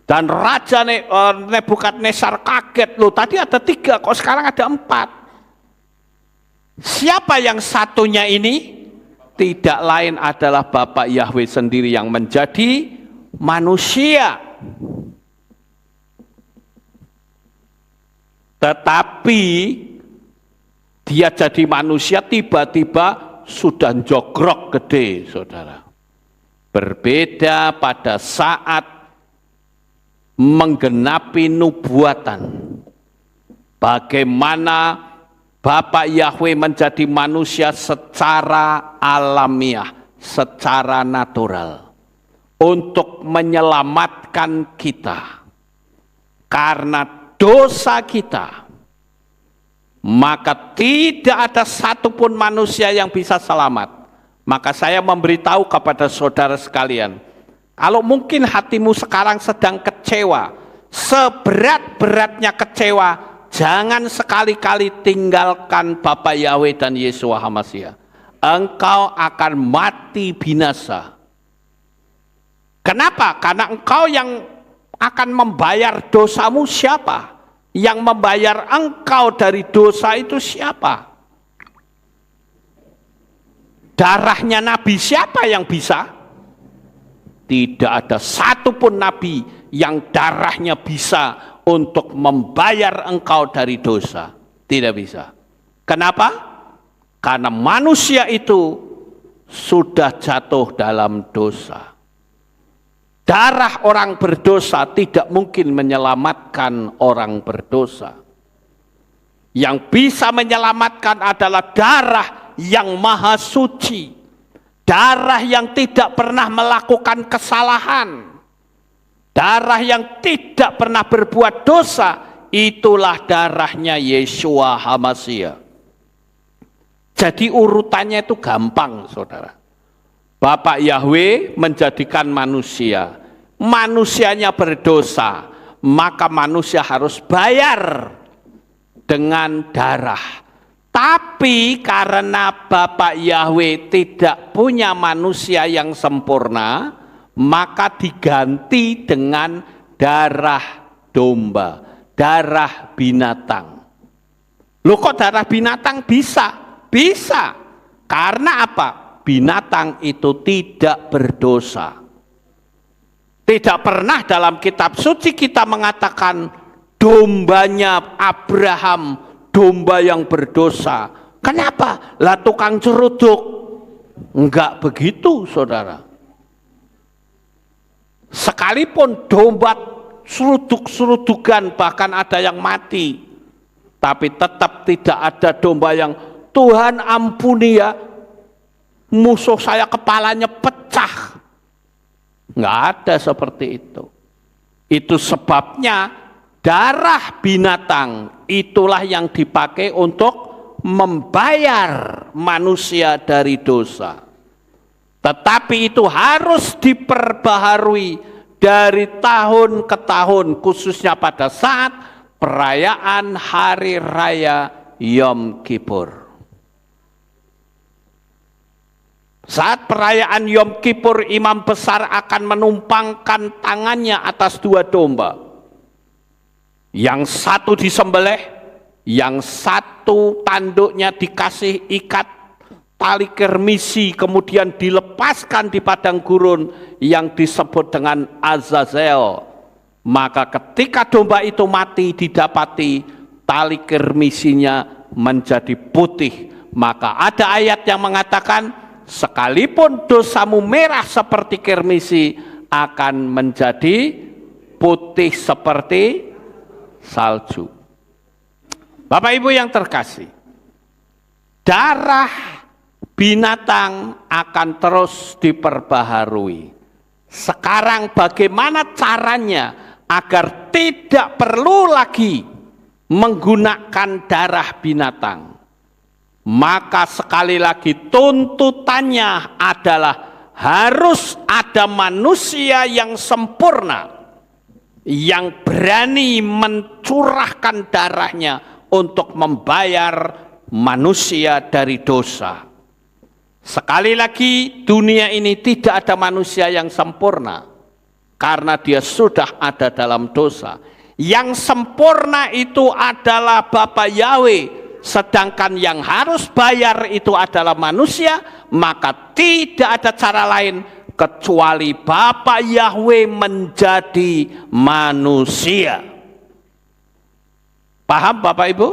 Dan Raja Nebukadnezar kaget, loh tadi ada 3, kok sekarang ada 4. Siapa yang satunya ini? Tidak lain adalah Bapak Yahweh sendiri yang menjadi manusia. Tetapi dia jadi manusia tiba-tiba sudah jogrok gede, saudara. Berbeda pada saat menggenapi nubuatan. Bagaimana Bapak Yahweh menjadi manusia secara alamiah, secara natural. Untuk menyelamatkan kita. Karena dosa kita, maka tidak ada satupun manusia yang bisa selamat. Maka saya memberitahu kepada saudara sekalian, kalau mungkin hatimu sekarang sedang kecewa, seberat-beratnya kecewa, jangan sekali-kali tinggalkan Bapak Yahweh dan Yeshua HaMashiach. Engkau akan mati binasa. Kenapa? Karena engkau yang akan membayar dosamu siapa? Yang membayar engkau dari dosa itu siapa? Darahnya Nabi siapa yang bisa? Tidak ada satupun Nabi yang darahnya bisa untuk membayar engkau dari dosa. Tidak bisa. Kenapa? Karena manusia itu sudah jatuh dalam dosa. Darah orang berdosa tidak mungkin menyelamatkan orang berdosa. Yang bisa menyelamatkan adalah darah yang maha suci. Darah yang tidak pernah melakukan kesalahan. Darah yang tidak pernah berbuat dosa. Itulah darahnya Yeshua HaMashiach. Jadi urutannya itu gampang, saudara. Bapak Yahweh menjadikan manusia, manusianya berdosa, maka manusia harus bayar dengan darah. Tapi karena Bapak Yahweh tidak punya manusia yang sempurna, maka diganti dengan darah domba, darah binatang. Loh kok darah binatang bisa? Bisa. Karena apa? Binatang itu tidak berdosa. Tidak pernah dalam kitab suci kita mengatakan dombanya Abraham domba yang berdosa. Kenapa? Lah tukang ceruduk. Enggak begitu, saudara. Sekalipun domba seruduk-serudukan, bahkan ada yang mati, tapi tetap tidak ada domba yang Tuhan ampuni ya, musuh saya kepalanya pecah. Enggak ada seperti itu. Itu sebabnya darah binatang itulah yang dipakai untuk membayar manusia dari dosa. Tetapi itu harus diperbaharui dari tahun ke tahun, khususnya pada saat perayaan Hari Raya Yom Kippur. Saat perayaan Yom Kippur, imam besar akan menumpangkan tangannya atas 2 domba. Yang satu disembelih, yang satu tanduknya dikasih ikat tali kermisi, kemudian dilepaskan di padang gurun yang disebut dengan Azazel. Maka ketika domba itu mati, didapati tali kermisinya menjadi putih. Maka ada ayat yang mengatakan, sekalipun dosamu merah seperti kermisi, akan menjadi putih seperti salju. Bapak Ibu yang terkasih, darah binatang akan terus diperbaharui. Sekarang bagaimana caranya agar tidak perlu lagi menggunakan darah binatang? Maka sekali lagi tuntutannya adalah harus ada manusia yang sempurna, yang berani mencurahkan darahnya untuk membayar manusia dari dosa. Sekali lagi, dunia ini tidak ada manusia yang sempurna karena dia sudah ada dalam dosa. Yang sempurna itu adalah Bapa Yahweh. Sedangkan yang harus bayar itu adalah manusia, maka tidak ada cara lain kecuali Bapa Yahweh menjadi manusia. Paham Bapak Ibu?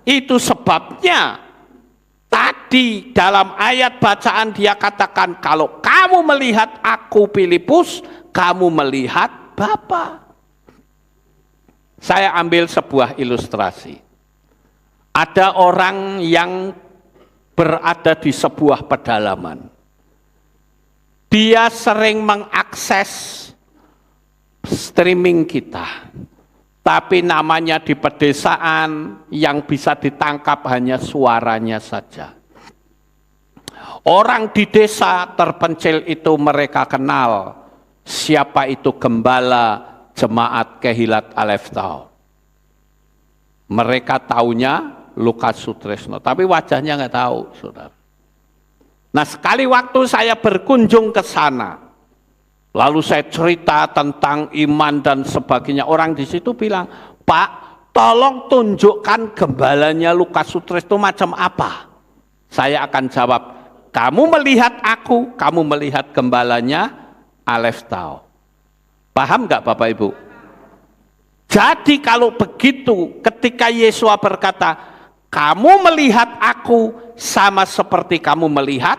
Itu sebabnya tadi dalam ayat bacaan dia katakan, kalau kamu melihat aku Filipus, kamu melihat Bapa. Saya ambil sebuah ilustrasi. Ada orang yang berada di sebuah pedalaman. Dia sering mengakses streaming kita. Tapi namanya di pedesaan, yang bisa ditangkap hanya suaranya saja. Orang di desa terpencil itu mereka kenal siapa itu gembala jemaat Kehilat Aleph Tau. Mereka taunya Lukas Sutresno, tapi wajahnya nggak tahu, saudara. Nah, sekali waktu saya berkunjung ke sana, lalu saya cerita tentang iman dan sebagainya. Orang di situ bilang, Pak, tolong tunjukkan gembalanya Lukas Sutresno macam apa. Saya akan jawab, kamu melihat aku, kamu melihat gembalanya Aleph Tau. Paham nggak Bapak Ibu? Jadi kalau begitu, ketika Yesus berkata, kamu melihat aku sama seperti kamu melihat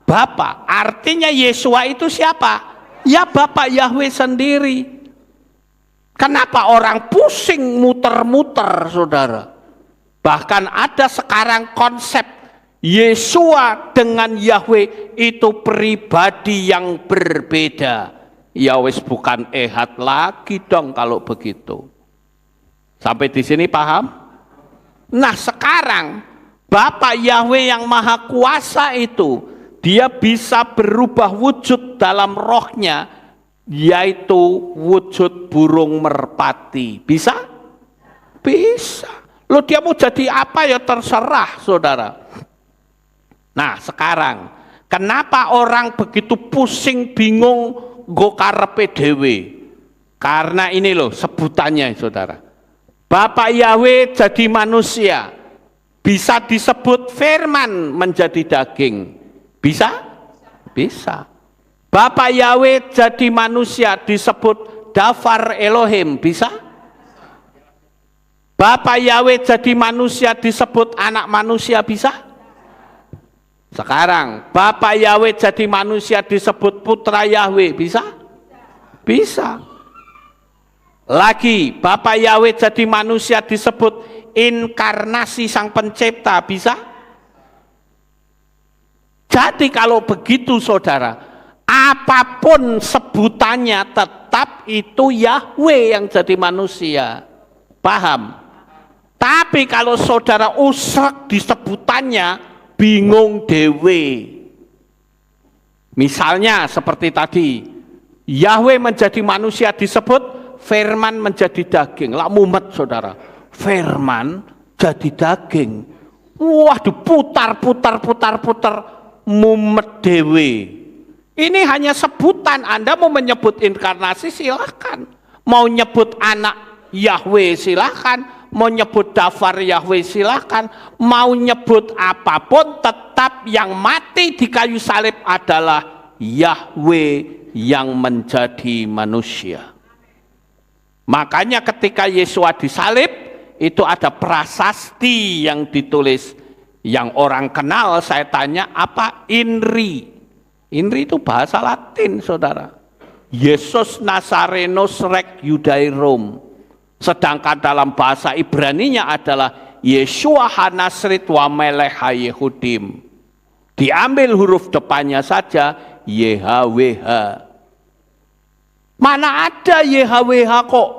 Bapa. Artinya Yesua itu siapa? Ya Bapa Yahweh sendiri. Kenapa orang pusing muter-muter, saudara? Bahkan ada sekarang konsep Yesua dengan Yahweh itu pribadi yang berbeda. Ya wis bukan ehad lagi dong kalau begitu. Sampai di sini paham? Nah sekarang Bapa Yahweh yang Maha Kuasa itu, dia bisa berubah wujud dalam rohnya, yaitu wujud burung merpati. Bisa? Bisa. Loh dia mau jadi apa ya terserah, saudara. Nah sekarang, kenapa orang begitu pusing, bingung, nggo karepe dhewe? Karena ini loh sebutannya, saudara. Bapa Yahweh jadi manusia, bisa disebut firman menjadi daging. Bisa? Bisa. Bapa Yahweh jadi manusia disebut Dafar Elohim. Bisa? Bapak Yahweh jadi manusia disebut anak manusia bisa? Sekarang Bapak Yahweh jadi manusia disebut putra Yahweh bisa? Bisa. Lagi Bapak Yahweh jadi manusia disebut inkarnasi sang pencipta bisa? Jadi kalau begitu saudara, apapun sebutannya tetap itu Yahweh yang jadi manusia. Paham? Tapi kalau saudara usrek di sebutannya, bingung dewe. Misalnya seperti tadi, Yahweh menjadi manusia disebut, firman menjadi daging. Lah mumet saudara, firman jadi daging. Wah diputar, mumet dewe. Ini hanya sebutan. Anda mau menyebut inkarnasi silahkan, mau nyebut anak Yahweh silahkan, mau nyebut dafar Yahweh silahkan, mau nyebut apapun, tetap yang mati di kayu salib adalah Yahweh yang menjadi manusia. Makanya ketika Yesus disalib, itu ada prasasti yang ditulis, yang orang kenal. Saya tanya, apa INRI? INRI itu bahasa Latin saudara. Yesus Nazarenus Rex Yudae Rom. Sedangkan dalam bahasa Ibraninya adalah Yeshua HaNazrit wa Melech HaYehudim. Diambil huruf depannya saja YHWH. Mana ada YHWH kok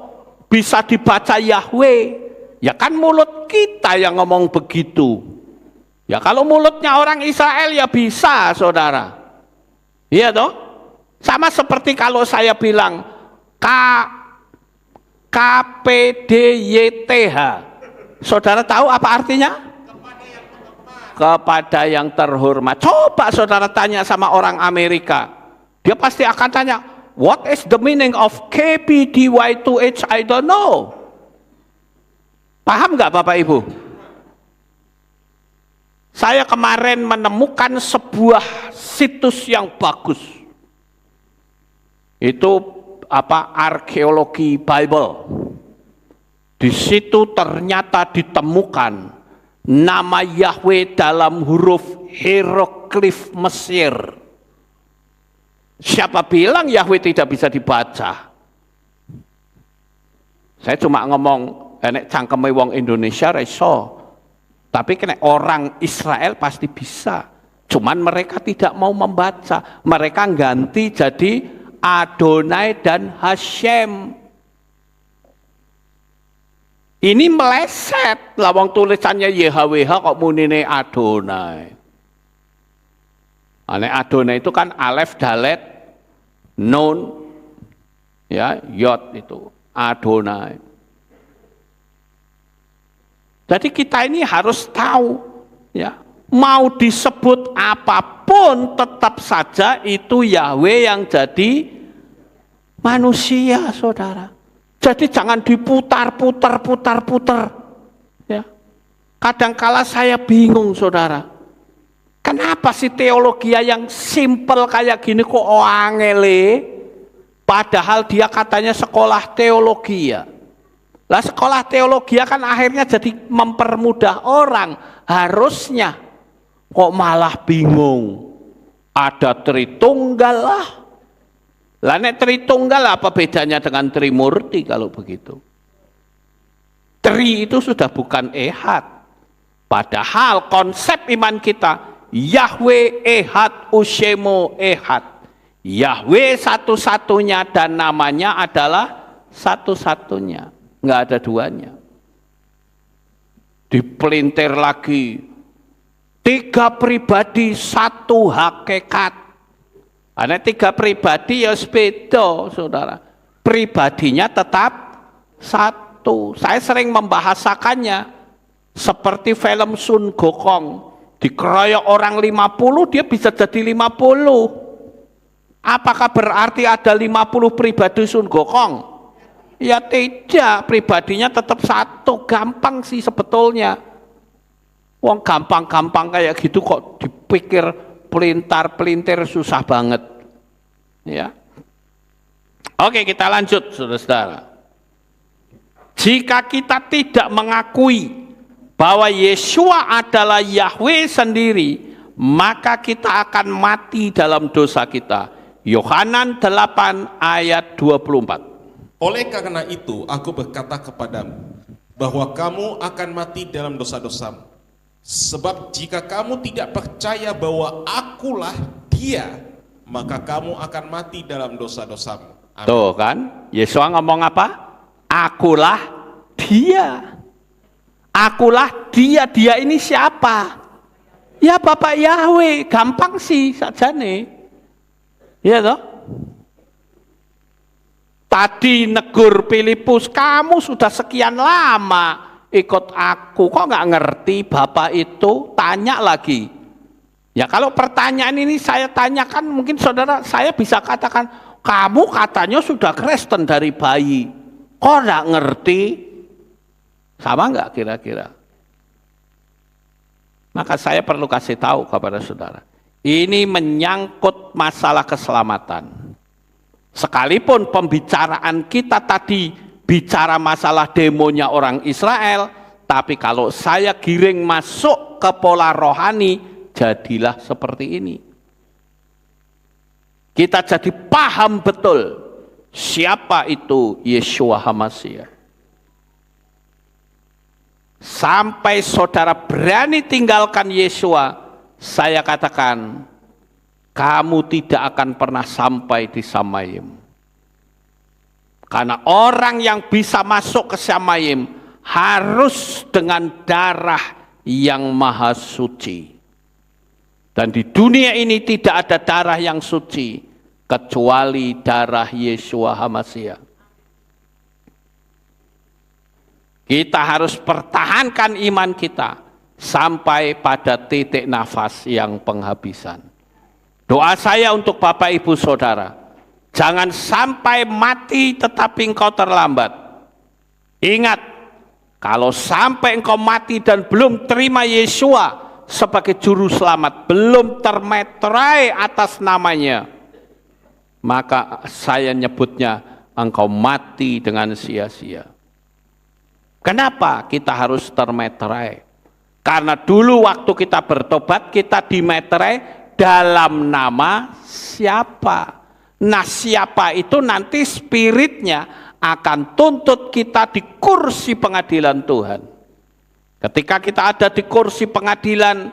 bisa dibaca Yahweh? Ya kan mulut kita yang ngomong begitu. Ya kalau mulutnya orang Israel ya bisa saudara. Iya toh? Sama seperti kalau saya bilang KPDYTH. Saudara tahu apa artinya? Kepada yang terhormat. Coba saudara tanya sama orang Amerika. Dia pasti akan tanya, what is the meaning of KPDY2H? I don't know. Paham nggak Bapak Ibu? Saya kemarin menemukan sebuah situs yang bagus. Itu arkeologi Bible. Di situ ternyata ditemukan nama Yahweh dalam huruf hieroglif Mesir. Siapa bilang Yahweh tidak bisa dibaca? Saya cuma ngomong enek cangkeme wong Indonesia reso. Tapi kena orang Israel pasti bisa. Cuman mereka tidak mau membaca. Mereka ganti jadi Adonai dan Hashem. Ini meleset. Lawang tulisannya YHWH kok munine Adonai. Adonai itu kan alef dalet nun ya yod itu Adonai. Jadi kita ini harus tahu ya, mau disebut apapun tetap saja itu Yahweh yang jadi manusia, saudara. Jadi jangan diputar-putar. Ya. Kadangkala saya bingung, saudara. Kenapa sih teologi yang simpel kayak gini kok angele? Padahal dia katanya sekolah teologi ya. Lah sekolah teologi kan akhirnya jadi mempermudah orang. Harusnya kok malah bingung. Ada Tritunggal lah. Lah nek Tritunggal apa bedanya dengan Trimurti kalau begitu? Tri itu sudah bukan ehad. Padahal konsep iman kita Yahweh ehad ushemo ehad. Yahweh satu-satunya dan namanya adalah satu-satunya. Nggak ada duanya. Dipelintir lagi. 3 pribadi, 1 hakikat. Ada 3 pribadi ya beda, saudara. Pribadinya tetap satu. Saya sering membahasakannya seperti film Sun Gokong. Dikeroyok orang 50, dia bisa jadi 50. Apakah berarti ada 50 pribadi Sun Gokong? Ya tidak, pribadinya tetap satu. Gampang sih sebetulnya. Wong gampang-gampang kayak gitu kok dipikir pelintar-pelintir susah banget. Ya. Oke, kita lanjut, saudara-saudara. Jika kita tidak mengakui bahwa Yeshua adalah Yahweh sendiri, maka kita akan mati dalam dosa kita. Yohanan 8 ayat 24. Oleh karena itu, aku berkata kepadamu, bahwa kamu akan mati dalam dosa-dosamu. Sebab jika kamu tidak percaya bahwa akulah Dia, maka kamu akan mati dalam dosa-dosamu. Amin. Tuh kan, Yesua ngomong apa? Akulah Dia. Akulah Dia. Dia ini siapa? Ya Bapak Yahweh. Gampang sih saja nih. Iya toh? Tadi negur Filipus, kamu sudah sekian lama ikut aku, kok nggak ngerti Bapak itu? Tanya lagi. Ya kalau pertanyaan ini saya tanyakan, mungkin saudara saya bisa katakan, kamu katanya sudah Kristen dari bayi, kok nggak ngerti? Sama nggak kira-kira? Maka saya perlu kasih tahu kepada saudara, ini menyangkut masalah keselamatan. Sekalipun pembicaraan kita tadi bicara masalah demonya orang Israel, tapi kalau saya giring masuk ke pola rohani, jadilah seperti ini. Kita jadi paham betul siapa itu Yeshua HaMashiach. Sampai saudara berani tinggalkan Yeshua, saya katakan, kamu tidak akan pernah sampai di Samayim. Karena orang yang bisa masuk ke Samayim harus dengan darah yang maha suci. Dan di dunia ini tidak ada darah yang suci kecuali darah Yeshua HaMashiach. Kita harus pertahankan iman kita sampai pada titik nafas yang penghabisan. Doa saya untuk Bapak Ibu Saudara, jangan sampai mati tetapi engkau terlambat. Ingat, kalau sampai engkau mati dan belum terima Yeshua sebagai juru selamat, belum termeterai atas namanya, maka saya nyebutnya engkau mati dengan sia-sia. Kenapa kita harus termeterai? Karena dulu waktu kita bertobat, kita dimeterai dalam nama siapa? Nah, siapa itu nanti spiritnya akan tuntut kita di kursi pengadilan Tuhan. Ketika kita ada di kursi pengadilan,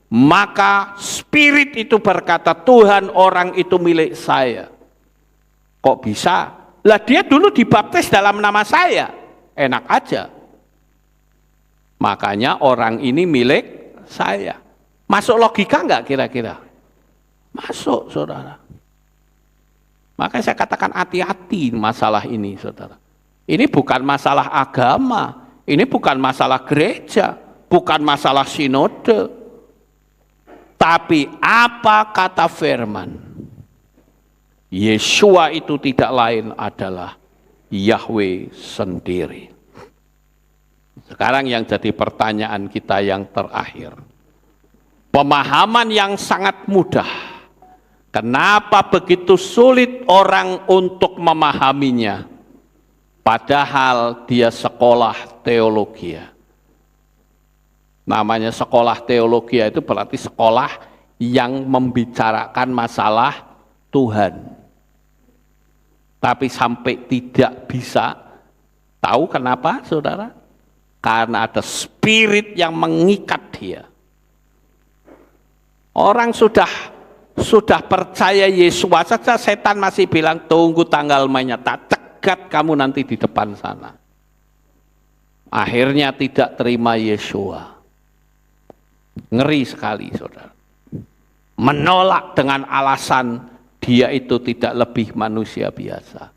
maka spirit itu berkata, Tuhan, orang itu milik saya. Kok bisa? Lah dia dulu dibaptis dalam nama saya. Enak aja. Makanya orang ini milik saya. Masuk logika enggak kira-kira? Masuk, saudara. Makanya saya katakan hati-hati masalah ini, saudara. Ini bukan masalah agama, ini bukan masalah gereja, bukan masalah sinode. Tapi apa kata firman? Yeshua itu tidak lain adalah Yahweh sendiri. Sekarang yang jadi pertanyaan kita yang terakhir. Pemahaman yang sangat mudah. Kenapa begitu sulit orang untuk memahaminya? Padahal dia sekolah teologi. Namanya sekolah teologi itu berarti sekolah yang membicarakan masalah Tuhan. Tapi sampai tidak bisa. Tahu kenapa, saudara? Karena ada spirit yang mengikat dia. Orang sudah percaya Yeshua saja, setan masih bilang tunggu tanggal mainnya, tak cegat kamu nanti di depan sana. Akhirnya tidak terima Yeshua. Ngeri sekali, saudara. Menolak dengan alasan dia itu tidak lebih manusia biasa.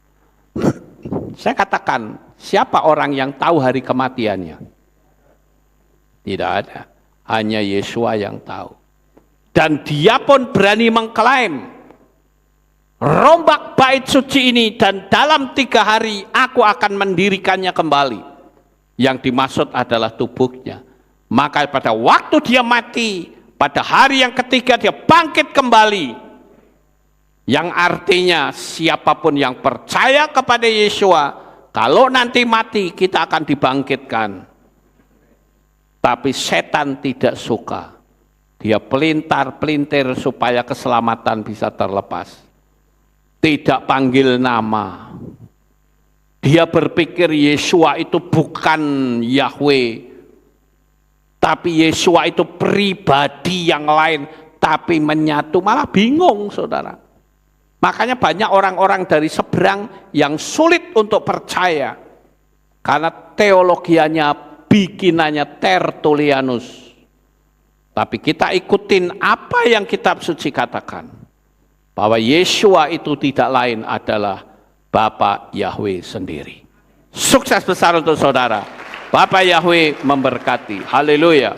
Saya katakan, siapa orang yang tahu hari kematiannya? Tidak ada. Hanya Yeshua yang tahu. Dan dia pun berani mengklaim, rombak bait suci ini dan dalam 3 hari aku akan mendirikannya kembali. Yang dimaksud adalah tubuhnya. Maka pada waktu dia mati, pada hari yang ketiga dia bangkit kembali. Yang artinya siapapun yang percaya kepada Yeshua, Kalau nanti mati kita akan dibangkitkan. Tapi setan tidak suka. Dia pelintar-pelintir supaya keselamatan bisa terlepas. Tidak panggil nama. Dia berpikir Yesua itu bukan Yahweh. Tapi Yesua itu pribadi yang lain. Tapi menyatu, malah bingung saudara. Makanya banyak orang-orang dari seberang yang sulit untuk percaya. Karena teologianya, bikinannya Tertullianus. Tapi kita ikutin apa yang kitab suci katakan. Bahwa Yesua itu tidak lain adalah Bapa Yahweh sendiri. Sukses besar untuk saudara. Bapa Yahweh memberkati. Haleluya.